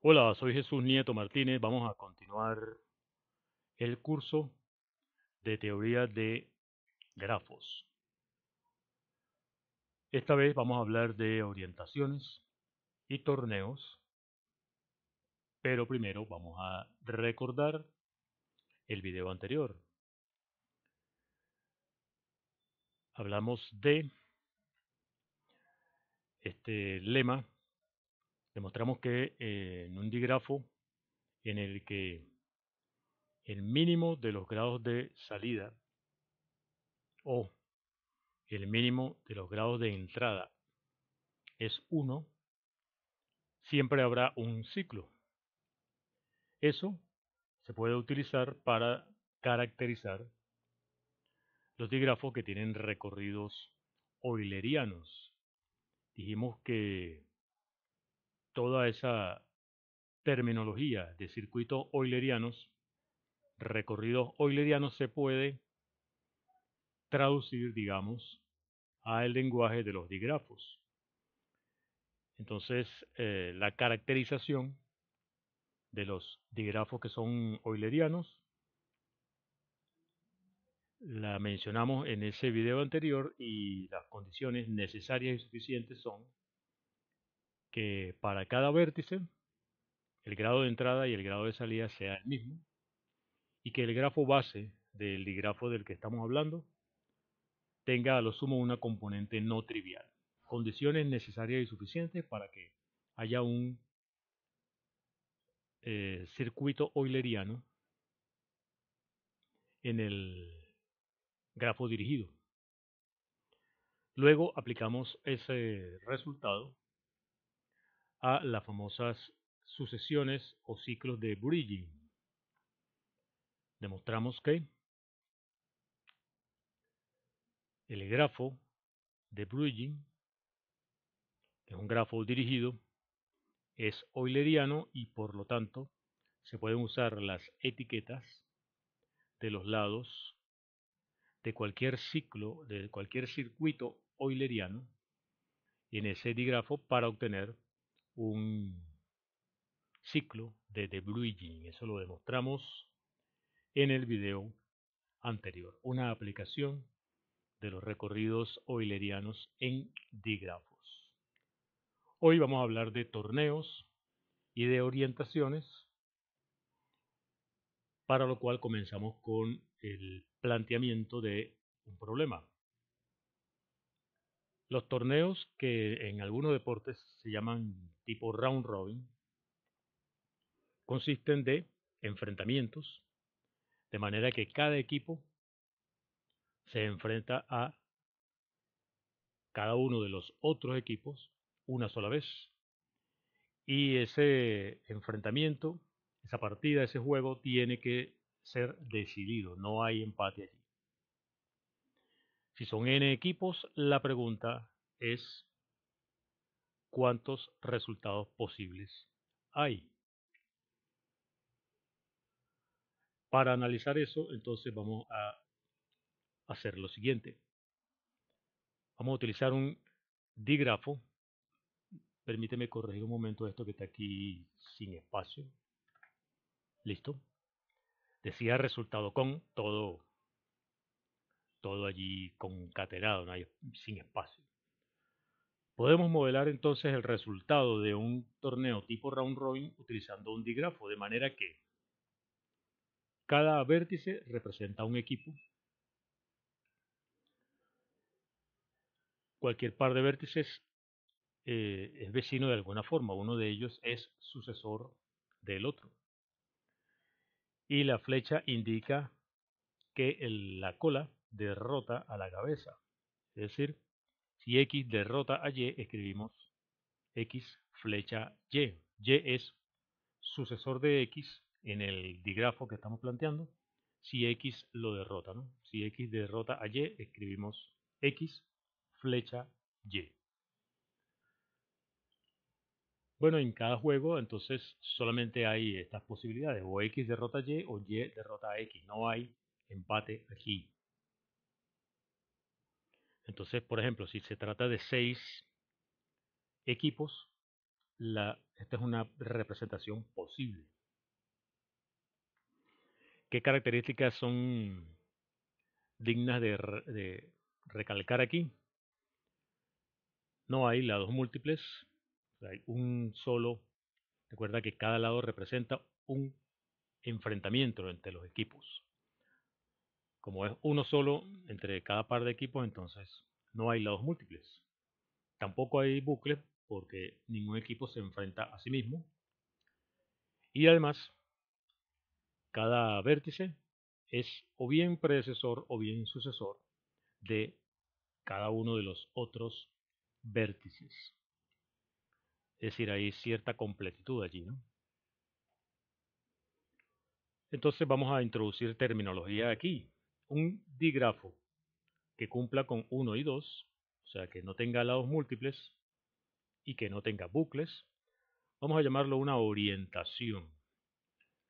Hola, soy Jesús Nieto Martínez. Vamos a continuar el curso de teoría de grafos. Esta vez vamos a hablar de orientaciones y torneos, pero primero vamos a recordar el video anterior. Hablamos de este lema. Demostramos que en un digrafo en el que el mínimo de los grados de salida o el mínimo de los grados de entrada es 1, siempre habrá un ciclo. Eso se puede utilizar para caracterizar los dígrafos que tienen recorridos eulerianos. Dijimos que toda esa terminología de circuitos eulerianos, recorridos eulerianos, se puede traducir, digamos, al lenguaje de los dígrafos. Entonces, la caracterización de los dígrafos que son eulerianos la mencionamos en ese video anterior y las condiciones necesarias y suficientes son que para cada vértice el grado de entrada y el grado de salida sea el mismo y que el grafo base del digrafo del que estamos hablando tenga a lo sumo una componente no trivial. Condiciones necesarias y suficientes para que haya un circuito euleriano en el grafo dirigido. Luego aplicamos ese resultado a las famosas sucesiones o ciclos de bridging. Demostramos que el grafo de bridging, que es un grafo dirigido, es euleriano y por lo tanto se pueden usar las etiquetas de los lados de cualquier ciclo, de cualquier circuito euleriano en ese digrafo para obtener un ciclo de de Bruegel. Eso lo demostramos en el video anterior. Una aplicación de los recorridos eulerianos en dígrafos. Hoy vamos a hablar de torneos y de orientaciones, para lo cual comenzamos con el planteamiento de un problema. Los torneos, que en algunos deportes se llaman tipo round robin, consisten de enfrentamientos, de manera que cada equipo se enfrenta a cada uno de los otros equipos una sola vez. Y ese enfrentamiento, esa partida, ese juego tiene que ser decidido, no hay empate allí. Si son n equipos, la pregunta es cuántos resultados posibles hay. Para analizar eso, entonces vamos a hacer lo siguiente. Vamos a utilizar un dígrafo. Permíteme corregir un momento esto que está aquí sin espacio. Listo. Decía resultado con todo allí concatenado, no hay, sin espacio. Podemos modelar entonces el resultado de un torneo tipo round robin utilizando un dígrafo, de manera que cada vértice representa un equipo. Cualquier par de vértices es vecino de alguna forma. Uno de ellos es sucesor del otro. Y la flecha indica que la cola derrota a la cabeza. Es decir, si X derrota a Y, escribimos X flecha Y. Y es sucesor de X en el digrafo que estamos planteando. Si X lo derrota, ¿no? Si X derrota a Y, escribimos X flecha Y. Bueno, en cada juego entonces solamente hay estas posibilidades, o X derrota Y o Y derrota a X, no hay empate aquí. Entonces, por ejemplo, si se trata de 6 equipos, esta es una representación posible. ¿Qué características son dignas de recalcar aquí? No hay lados múltiples, hay un solo. Recuerda que cada lado representa un enfrentamiento entre los equipos. Como es uno solo entre cada par de equipos, entonces no hay lados múltiples. Tampoco hay bucles porque ningún equipo se enfrenta a sí mismo. Y además, cada vértice es o bien predecesor o bien sucesor de cada uno de los otros vértices. Es decir, hay cierta completitud allí, ¿no? Entonces vamos a introducir terminología aquí. Un dígrafo que cumpla con 1 y 2, o sea, que no tenga lados múltiples y que no tenga bucles, vamos a llamarlo una orientación.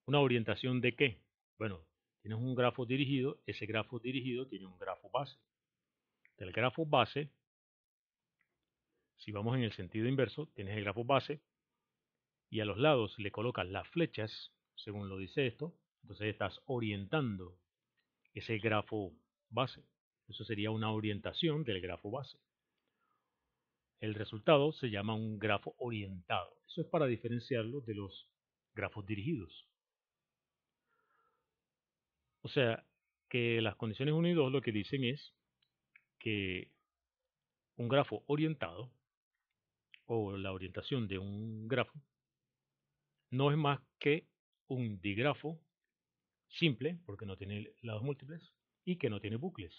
¿Una orientación de qué? Bueno, tienes un grafo dirigido, ese grafo dirigido tiene un grafo base. Del grafo base, si vamos en el sentido inverso, tienes el grafo base y a los lados le colocas las flechas, según lo dice esto, entonces estás orientando ese grafo base. Eso sería una orientación del grafo base. El resultado se llama un grafo orientado. Eso es para diferenciarlo de los grafos dirigidos. O sea, que las condiciones 1 y 2 lo que dicen es que un grafo orientado o la orientación de un grafo no es más que un digrafo simple, porque no tiene lados múltiples, y que no tiene bucles.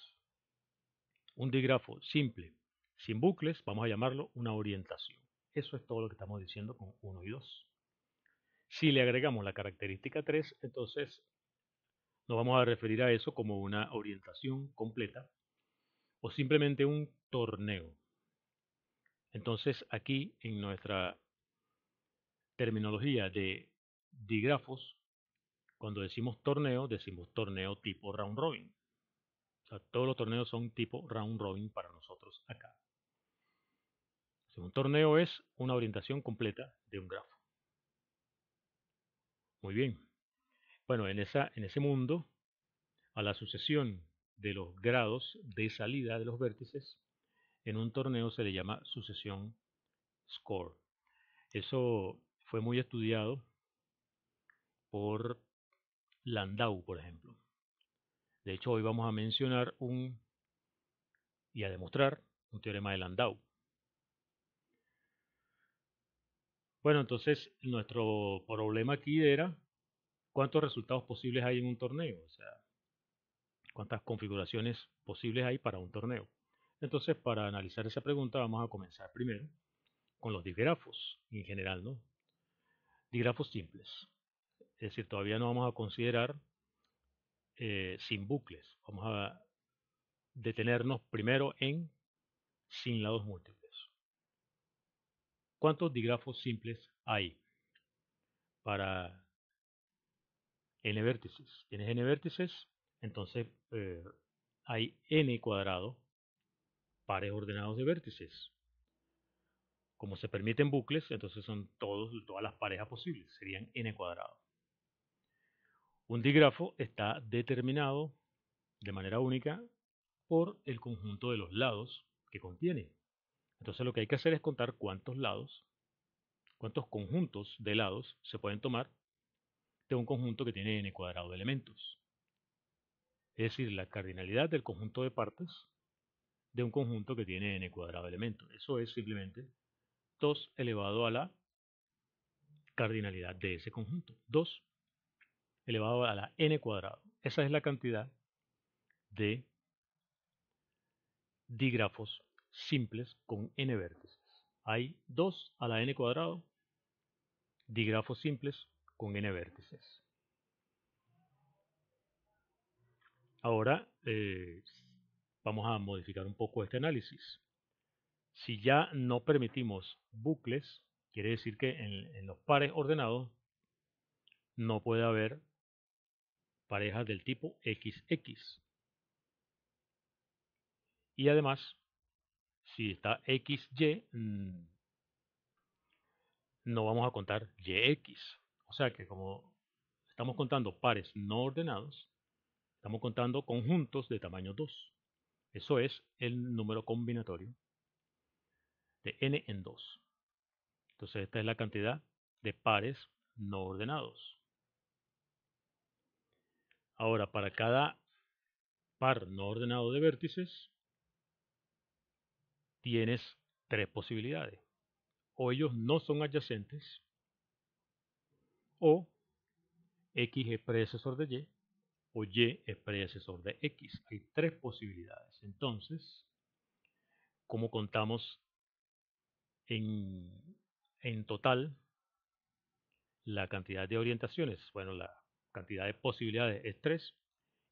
Un digrafo simple sin bucles, vamos a llamarlo una orientación. Eso es todo lo que estamos diciendo con 1 y 2. Si le agregamos la característica 3, entonces nos vamos a referir a eso como una orientación completa o simplemente un torneo. Entonces aquí en nuestra terminología de digrafos, cuando decimos torneo tipo round robin. O sea, todos los torneos son tipo round robin para nosotros acá. O sea, un torneo es una orientación completa de un grafo. Muy bien. Bueno, en ese mundo, a la sucesión de los grados de salida de los vértices, en un torneo se le llama sucesión score. Eso fue muy estudiado por Landau, por ejemplo. De hecho, hoy vamos a mencionar y a demostrar un teorema de Landau. Bueno, entonces nuestro problema aquí era cuántos resultados posibles hay en un torneo, o sea, cuántas configuraciones posibles hay para un torneo. Entonces, para analizar esa pregunta, vamos a comenzar primero con los digrafos en general, ¿no? Digrafos simples. Es decir, todavía no vamos a considerar sin bucles. Vamos a detenernos primero en sin lados múltiples. ¿Cuántos digrafos simples hay para n vértices? Tienes n vértices, entonces hay n cuadrado pares ordenados de vértices. Como se permiten bucles, entonces son todas las parejas posibles, serían n cuadrado. Un digrafo está determinado de manera única por el conjunto de los lados que contiene. Entonces lo que hay que hacer es contar cuántos lados, cuántos conjuntos de lados se pueden tomar de un conjunto que tiene n cuadrado de elementos. Es decir, la cardinalidad del conjunto de partes de un conjunto que tiene n cuadrado de elementos. Eso es simplemente 2 elevado a la cardinalidad de ese conjunto. 2 elevado a la n cuadrado. Esa es la cantidad de dígrafos simples con n vértices. Hay 2 a la n cuadrado dígrafos simples con n vértices. Ahora vamos a modificar un poco este análisis. Si ya no permitimos bucles, quiere decir que en los pares ordenados no puede haber parejas del tipo XX. Y además, si está XY, no vamos a contar yx. O sea que como estamos contando pares no ordenados, estamos contando conjuntos de tamaño 2. Eso es el número combinatorio de n en 2. Entonces esta es la cantidad de pares no ordenados. Ahora, para cada par no ordenado de vértices, tienes tres posibilidades. O ellos no son adyacentes, o X es predecesor de Y, o Y es predecesor de X. Hay tres posibilidades. Entonces, ¿cómo contamos en total la cantidad de orientaciones? Bueno, la cantidad de posibilidades es 3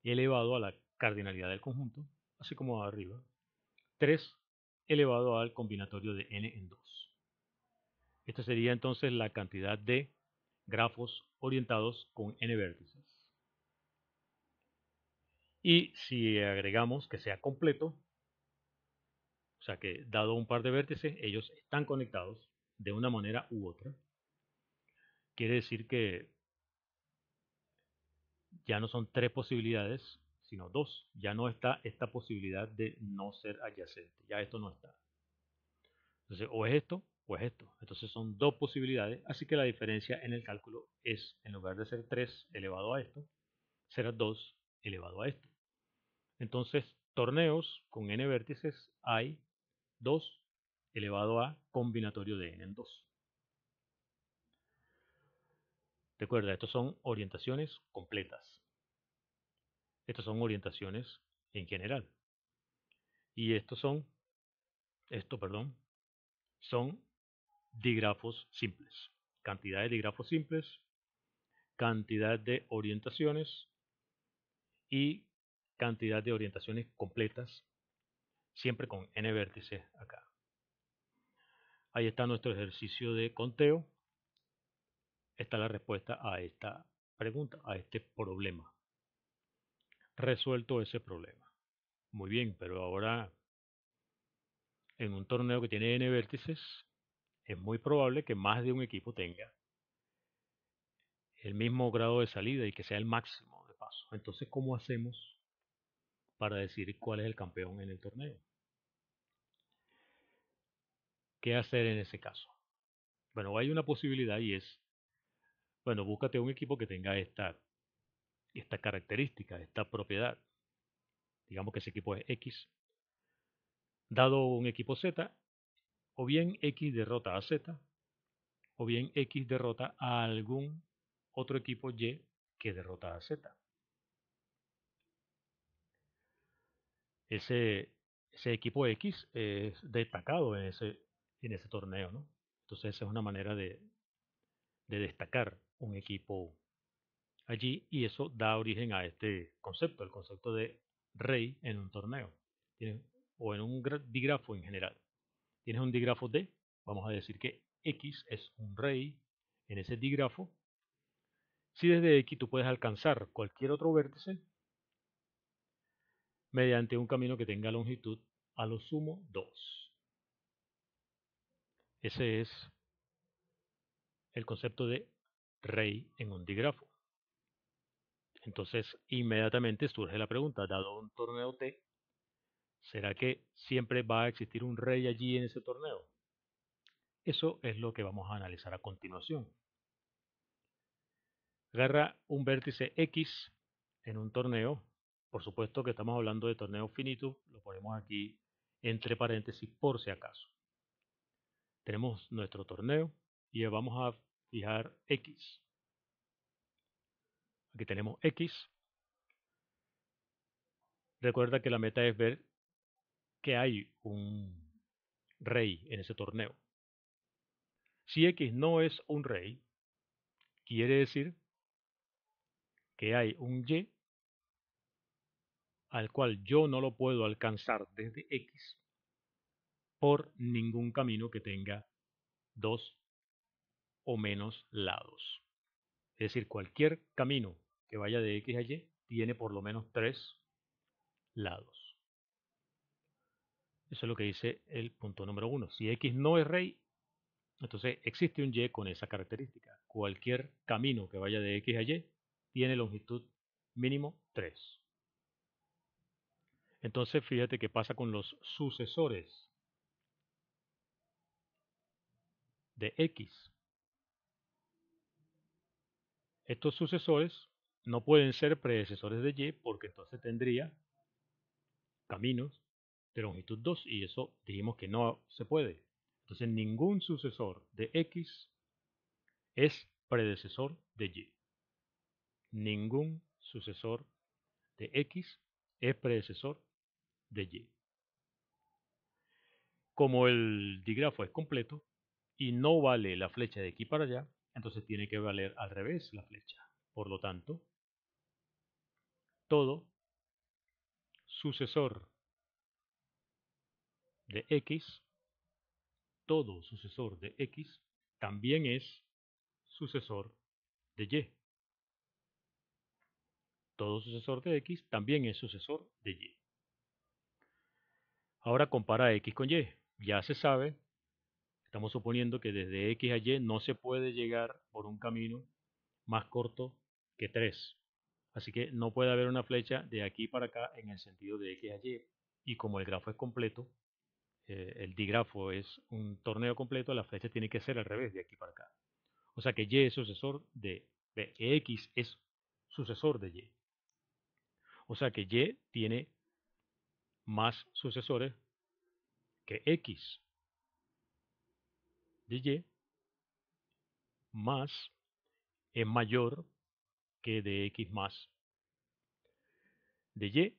elevado a la cardinalidad del conjunto, así como arriba. 3 elevado al combinatorio de n en 2. Esta sería entonces la cantidad de grafos orientados con n vértices. Y si agregamos que sea completo, o sea que dado un par de vértices, ellos están conectados de una manera u otra, quiere decir que ya no son tres posibilidades, sino dos. Ya no está esta posibilidad de no ser adyacente. Ya esto no está. Entonces, o es esto o es esto. Entonces son dos posibilidades. Así que la diferencia en el cálculo es, en lugar de ser 3 elevado a esto, será 2 elevado a esto. Entonces, torneos con n vértices hay 2 elevado a combinatorio de n en 2. Recuerda, estos son orientaciones completas. Estas son orientaciones en general. Y son dígrafos simples. Cantidad de dígrafos simples, cantidad de orientaciones y cantidad de orientaciones completas, siempre con n vértices acá. Ahí está nuestro ejercicio de conteo. Esta es la respuesta a esta pregunta, a este problema. Resuelto ese problema. Muy bien, pero ahora en un torneo que tiene n vértices, es muy probable que más de un equipo tenga el mismo grado de salida y que sea el máximo de paso. Entonces, ¿cómo hacemos para decidir cuál es el campeón en el torneo? ¿Qué hacer en ese caso? Bueno, hay una posibilidad y es, bueno, búscate un equipo que tenga esta característica, esta propiedad. Digamos que ese equipo es X. Dado un equipo Z, o bien X derrota a Z, o bien X derrota a algún otro equipo Y que derrota a Z. Ese equipo X es destacado en ese torneo, ¿no? Entonces esa es una manera de destacar un equipo allí y eso da origen a este concepto, el concepto de rey en un torneo o en un dígrafo en general. Tienes un dígrafo D, vamos a decir que X es un rey en ese dígrafo. Si desde X tú puedes alcanzar cualquier otro vértice mediante un camino que tenga longitud a lo sumo 2. Ese es el concepto de rey en un dígrafo. Entonces, inmediatamente surge la pregunta, dado un torneo T, ¿será que siempre va a existir un rey allí en ese torneo? Eso es lo que vamos a analizar a continuación. Agarra un vértice X en un torneo. Por supuesto que estamos hablando de torneo finito, lo ponemos aquí entre paréntesis por si acaso. Tenemos nuestro torneo y vamos a fijar X. Aquí tenemos X. Recuerda que la meta es ver que hay un rey en ese torneo. Si X no es un rey, quiere decir que hay un Y al cual yo no lo puedo alcanzar desde X por ningún camino que tenga dos o menos lados. Es decir, cualquier camino que vaya de X a Y tiene por lo menos 3 lados. Eso es lo que dice el punto número 1. Si X no es rey, Entonces existe un Y con esa característica. Cualquier camino que vaya de X a Y tiene longitud mínimo 3. Entonces fíjate qué pasa con los sucesores de X. Estos sucesores no pueden ser predecesores de Y porque entonces tendría caminos de longitud 2 y eso dijimos que no se puede. Entonces ningún sucesor de X es predecesor de Y. Ningún sucesor de X es predecesor de Y. Como el dígrafo es completo y no vale la flecha de aquí para allá, entonces tiene que valer al revés la flecha. Por lo tanto, todo sucesor de X, todo sucesor de X también es sucesor de Y. Todo sucesor de X también es sucesor de Y. Ahora compara X con Y. Ya se sabe, estamos suponiendo que desde X a Y no se puede llegar por un camino más corto que 3. Así que no puede haber una flecha de aquí para acá en el sentido de X a Y. Y como el grafo es completo, el digrafo es un torneo completo, la flecha tiene que ser al revés de aquí para acá. O sea que Y es sucesor que X es sucesor de Y. O sea que Y tiene más sucesores que X de Y más es mayor que de X más de Y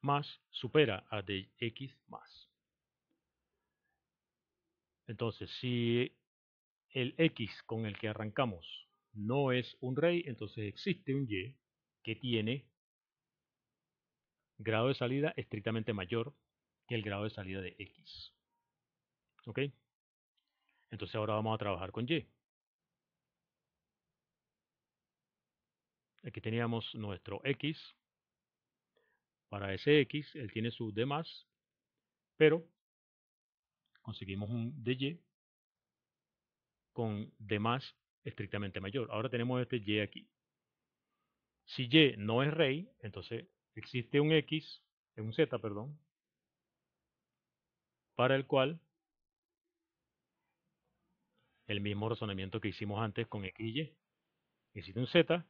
más supera a de X más. Entonces, si el X con el que arrancamos no es un rey, entonces existe un Y que tiene grado de salida estrictamente mayor que el grado de salida de X. ¿Ok? Entonces ahora vamos a trabajar con Y. Aquí teníamos nuestro X. Para ese X, él tiene su D más, pero conseguimos un dy con D más estrictamente mayor. Ahora tenemos este Y aquí. Si Y no es rey, entonces existe un X, un Z, perdón, para el cual el mismo razonamiento que hicimos antes con X y Y. Existe un Z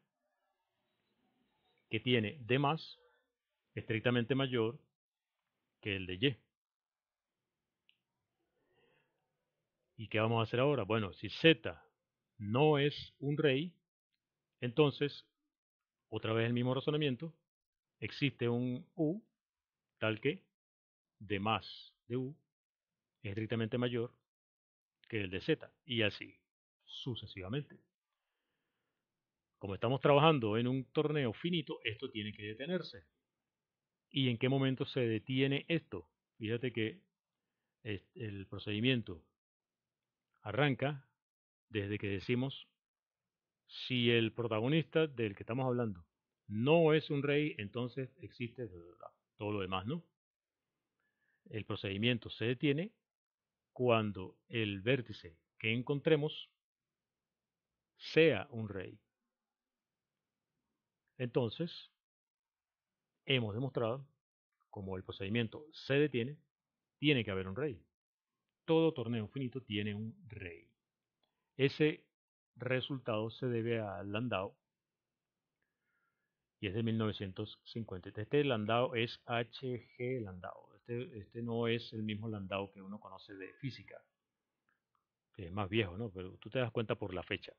que tiene D más estrictamente mayor que el de Y. ¿Y qué vamos a hacer ahora? Bueno, si Z no es un rey, entonces, otra vez el mismo razonamiento, existe un U tal que D más de U es estrictamente mayor que el de Z, y así sucesivamente. Como estamos trabajando en un torneo finito, esto tiene que detenerse. ¿Y en qué momento se detiene esto? Fíjate que el procedimiento arranca desde que decimos si el protagonista del que estamos hablando no es un rey, entonces existe todo lo demás, ¿no? El procedimiento se detiene cuando el vértice que encontremos sea un rey. Entonces, hemos demostrado, como el procedimiento se detiene, tiene que haber un rey. Todo torneo finito tiene un rey. Ese resultado se debe a Landau y es de 1950. Este Landau es H.G. Landau. Este no es el mismo Landau que uno conoce de física, que es más viejo, ¿no? Pero tú te das cuenta por la fecha.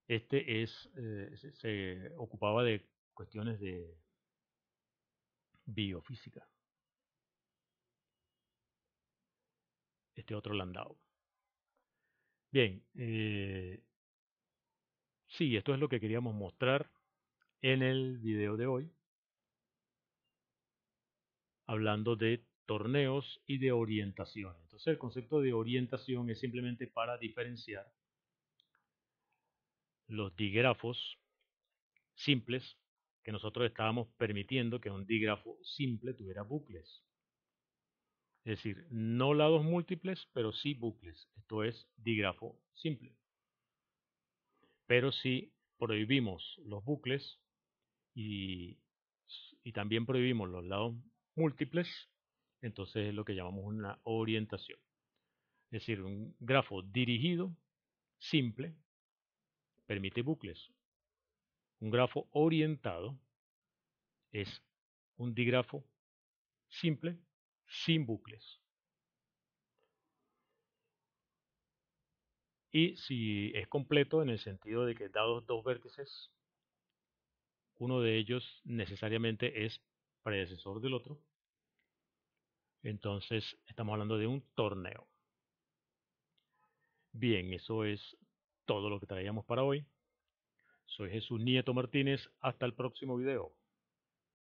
Este se ocupaba de cuestiones de biofísica. Este otro Landau. Bien, sí, esto es lo que queríamos mostrar en el video de hoy, hablando de torneos y de orientación. Entonces el concepto de orientación es simplemente para diferenciar los dígrafos simples que nosotros estábamos permitiendo que un dígrafo simple tuviera bucles. Es decir, no lados múltiples, pero sí bucles. Esto es dígrafo simple. Pero si prohibimos los bucles y, y también prohibimos los lados múltiples, entonces es lo que llamamos una orientación. Es decir, un grafo dirigido simple permite bucles. Un grafo orientado es un dígrafo simple sin bucles. Y si es completo en el sentido de que dados dos vértices, uno de ellos necesariamente es predecesor del otro, entonces estamos hablando de un torneo. Bien, eso es todo lo que traíamos para hoy. Soy Jesús Nieto Martínez. Hasta el próximo video.